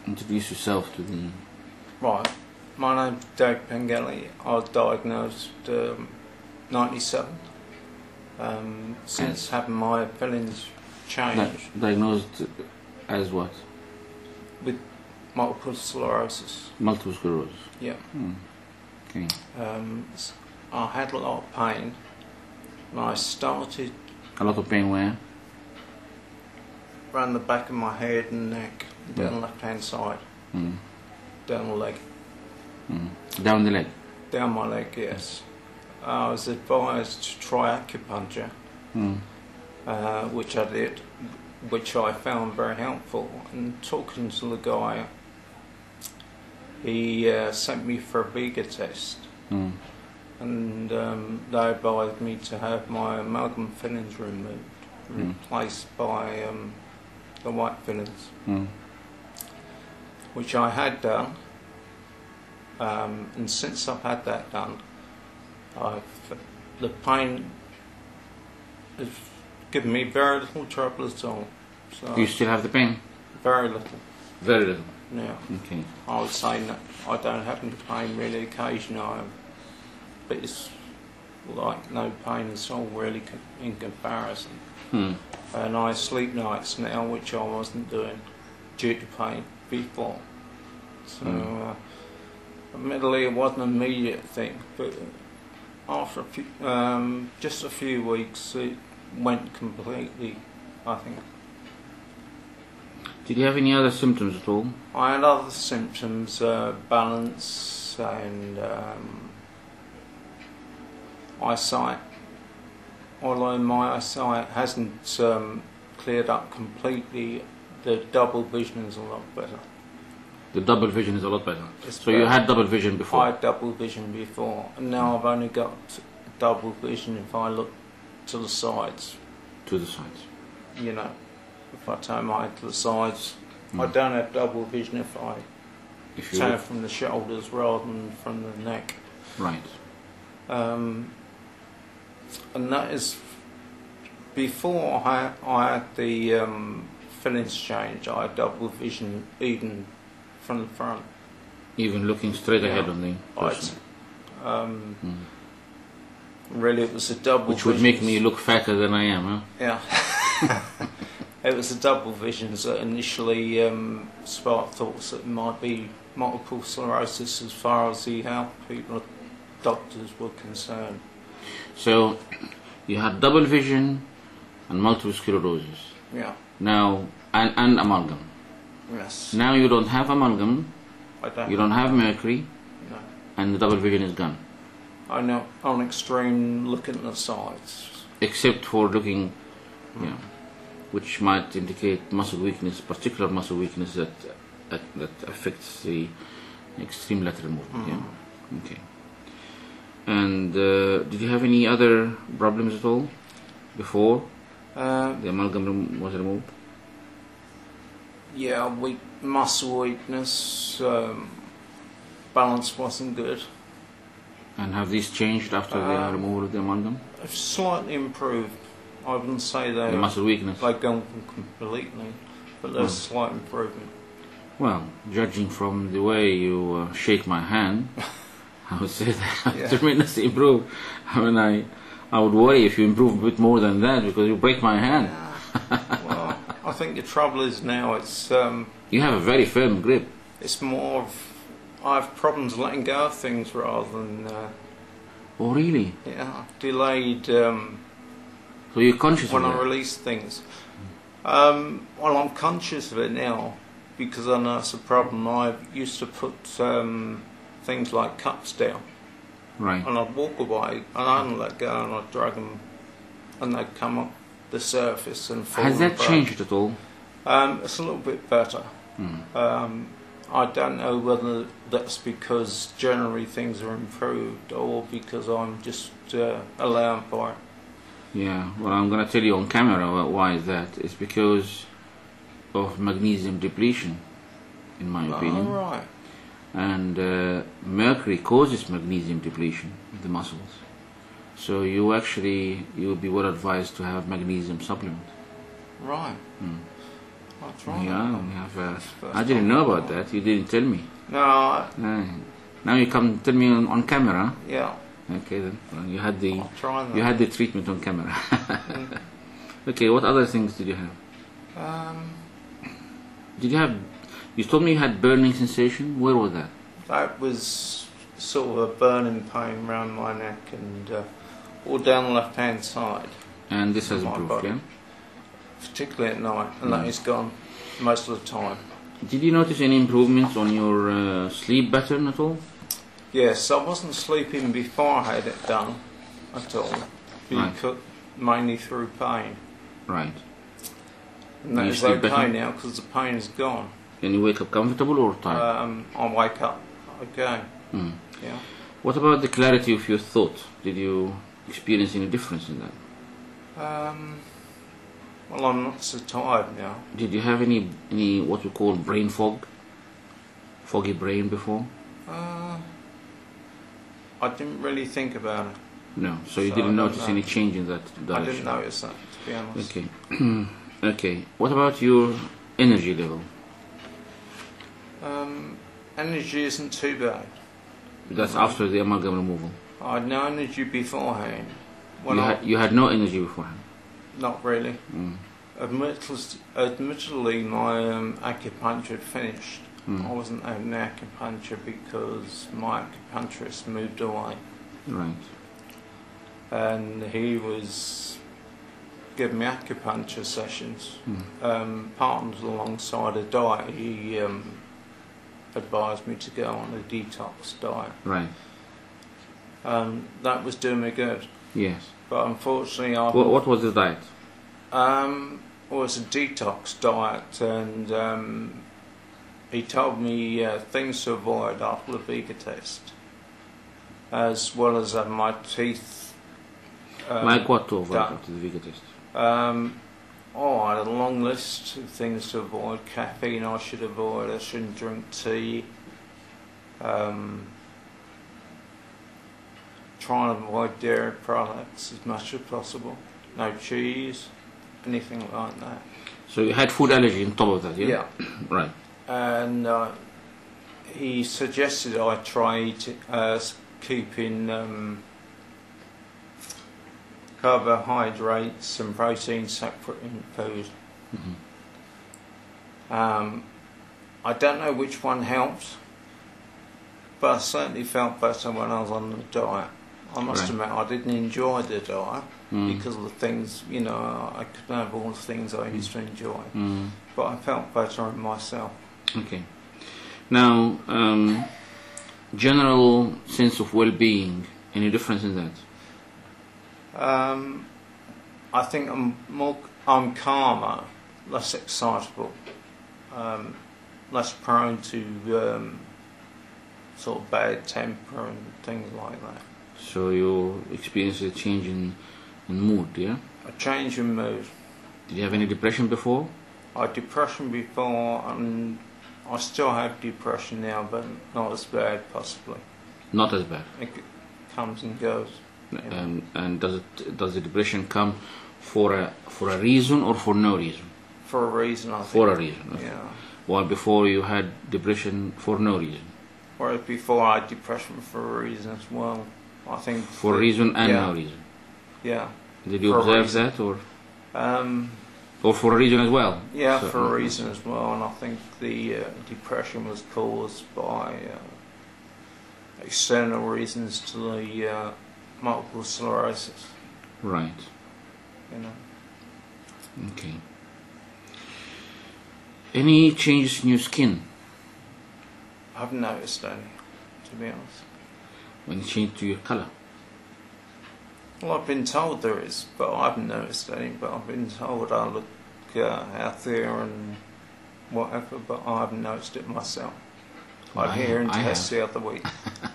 introduce yourself to the... Right, my name's Dave Pengelly. I was diagnosed 97. Since having my fillings changed. Diagnosed as what? With multiple sclerosis. Multiple sclerosis. Yeah. Okay. I had a lot of pain, and I started... A lot of pain where? Around the back of my head and neck, down the left-hand side, down the leg. Down the leg? Down my leg, yes. I was advised to try acupuncture, which I did, which I found very helpful. And talking to the guy, he sent me for a bigger test, and they advised me to have my amalgam fillings removed, replaced by the white fillings, which I had done, and since I've had that done, the pain has given me very little trouble at all. So Do you still have the pain? very little. Very little. Yeah. Okay. I would say no, I don't have any pain really. Occasionally I have, but it's like no pain at all really in comparison. And I sleep nights now, which I wasn't doing due to pain before. So admittedly it wasn't an immediate thing, but after just a few weeks it went completely, I think. Did you have any other symptoms at all? I had other symptoms, balance and eyesight. Although my eyesight hasn't cleared up completely, the double vision is a lot better. The double vision is a lot better. It's so you had double vision before? I had double vision before, and now I've only got double vision if I look to the sides. To the sides. You know, if I turn my head to the sides. I don't have double vision if I turn from the shoulders rather than from the neck. Right. And that is before I had the fillings change. I had double vision even from the front. Even looking straight ahead on the person. Really, it was a double Which would make me look fatter than I am, huh? Yeah. It was a double vision that initially sparked thoughts that it might be multiple sclerosis as far as the health people, doctors were concerned. So you had double vision and multiple sclerosis. Yeah. Now, and amalgam. Yes. Now you don't have amalgam, I don't. you don't have mercury, No. and the double vision is gone. I know on extreme looking at the sides. Except for looking, which might indicate muscle weakness, particular muscle weakness that affects the extreme lateral movement. Yeah. Okay. And did you have any other problems at all before the amalgam was removed? Yeah, muscle weakness, balance wasn't good. And have these changed after the removal of the amalgam? It's slightly improved. I wouldn't say they The muscle weakness? they've gone completely, but there's slight improvement. Well, judging from the way you shake my hand, I would say that tremendously improved. I mean, I would worry if you improve a bit more than that because you break my hand. Well, I think the trouble is now it's you have a very firm grip. it's more of I have problems letting go of things rather than Oh, really? delayed So you're conscious when of I that? release things. Well, I'm conscious of it now because I know it's a problem. I used to put things like cups down. Right. And I'd walk away and I'd let go and I'd drag them and they'd come up the surface and fall. Has that apart. changed at all? It's a little bit better. I don't know whether that's because generally things are improved or because I'm just allowing for it. Yeah, well, I'm going to tell you on camera why is that. It's because of magnesium depletion, in my opinion. Oh, right. And mercury causes magnesium depletion in the muscles. So you would be well advised to have magnesium supplement. Right. I'll try Yeah, that. we have. I didn't know about that. You didn't tell me. No, Now you come tell me on camera. yeah, Okay then. Well, you had the I'll try that. you had the treatment on camera. Okay. What other things did you have? Did you have? You told me you had burning sensation. Where was that? That was sort of a burning pain around my neck and all down the left-hand side, And this has My improved. body. Yeah. particularly at night, and that is gone most of the time. Did you notice any improvements on your sleep pattern at all? Yes, I wasn't sleeping before I had it done at all, Right. because, mainly through pain. Right. And that You is sleep okay better? now because the pain is gone. Can you wake up comfortable or tired? I wake up okay. Mm. Yeah. What about the clarity of your thought? Did you experience any difference in that? Well, I'm not so tired now. Did you have any what we call brain fog? Foggy brain before? I didn't really think about it. No. So you So I didn't don't notice know. any change in that I direction? didn't notice that, to be honest. Okay. Okay. What about your energy level? Energy isn't too bad. That's after the amalgam removal. I had no energy beforehand. You had no energy beforehand. Not really. Mm. Admittedly, my acupuncture had finished. Mm. I wasn't having acupuncture because my acupuncturist moved away. Right. And he was giving me acupuncture sessions, Mm. partnered alongside a diet. He advised me to go on a detox diet. Right. That was doing me good. Yes. But unfortunately, What was the diet? Well, it's a detox diet, and he told me things to avoid after the Vega test, as well as having my teeth. Like what to avoid done. after the Vega test? I had a long list of things to avoid. Caffeine I should avoid. I shouldn't drink tea. Try and avoid dairy products as much as possible. No cheese, anything like that. So you had food allergy on top of that, yeah? Yeah. Right. And he suggested I try keeping carbohydrates and protein separate in food. Mm-hmm. I don't know which one helped, but I certainly felt better when I was on the diet. I must Right. admit I didn't enjoy the diet Mm. because of the things, I couldn't have all the things I used to enjoy. Mm. But I felt better in myself. Okay. Now, general sense of well-being, any difference in that? I think I'm calmer, less excitable, less prone to sort of bad temper and things like that. So you experienced a change in mood, yeah? A change in mood. Did you have any depression before? I had depression before, and I still have depression now, but not as bad, possibly. Not as bad. It comes and goes. And does the depression come for a reason or for no reason? For a reason, I think. For a reason. Okay. Yeah. While before you had depression for no reason. Whereas before I had depression for a reason as well. I think. For a reason and yeah. no reason. Yeah. Did you For a observe reason. that, Um, or for a reason as well? Yeah, So- for a reason as well, and I think the depression was caused by external reasons to the multiple sclerosis. Right. You know, Okay. Any changes in your skin? I haven't noticed any, to be honest. When it changed to your color? Well, I've been told there is, but I haven't noticed any. But I've been told I look healthier and whatever, but I haven't noticed it myself. I had a hearing test the other week.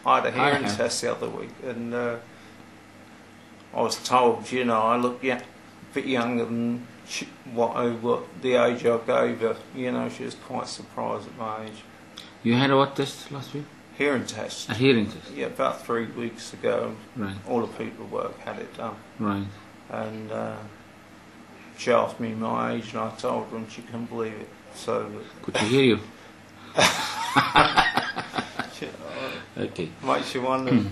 I had a hearing test the other week, and I was told, I look a bit younger than what the age I gave her. She was quite surprised at my age. You had a what test last week? Hearing test. A hearing test. Yeah, about 3 weeks ago. Right. All the paperwork had it done. Right. And she asked me my age, and I told her, and she couldn't believe it. So Good to hear you. she, Okay. makes you wonder.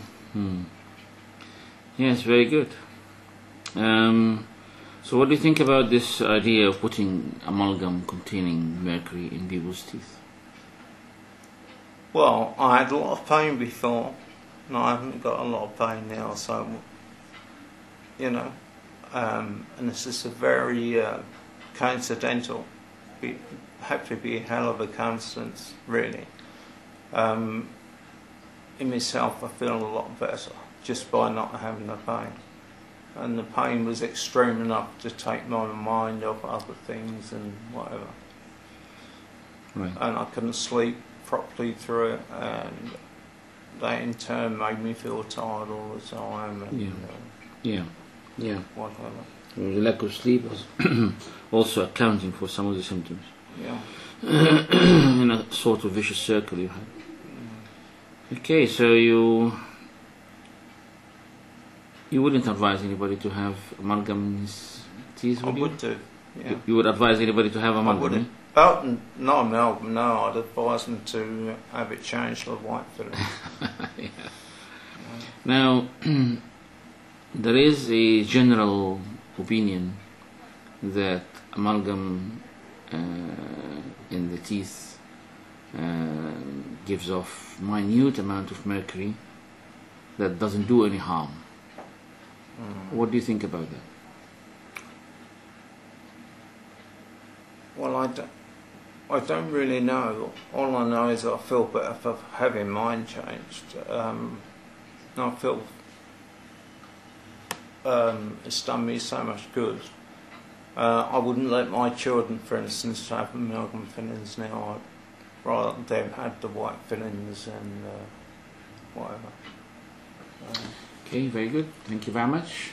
Yes, very good. So what do you think about this idea of putting amalgam containing mercury in people's teeth? Well, I had a lot of pain before, and I haven't got a lot of pain now, so, you know, and this is a very coincidental, had to be a hell of a coincidence, really. In myself, I feel a lot better just by not having the pain. And the pain was extreme enough to take my mind off other things and whatever. Right. And I couldn't sleep properly through it, and that in turn made me feel tired all the time, and Yeah. whatever. The lack of sleep was also accounting for some of the symptoms. Yeah. In a sort of vicious circle you had. Okay, so you wouldn't advise anybody to have amalgam in his teeth, would you? I would do, yeah. You would advise anybody to have amalgam? I wouldn't. Oh, not amalgam, no, I'd advise them to have it changed to white filling. Yeah. Now, there is a general opinion that amalgam in the teeth gives off minute amount of mercury that doesn't do any harm. What do you think about that? Well, I don't really know. All I know is I feel better for having mine changed. I feel it's done me so much good. I wouldn't let my children, for instance, have amalgam fillings now. I'd rather them have the white fillings and whatever. Okay, very good. Thank you very much.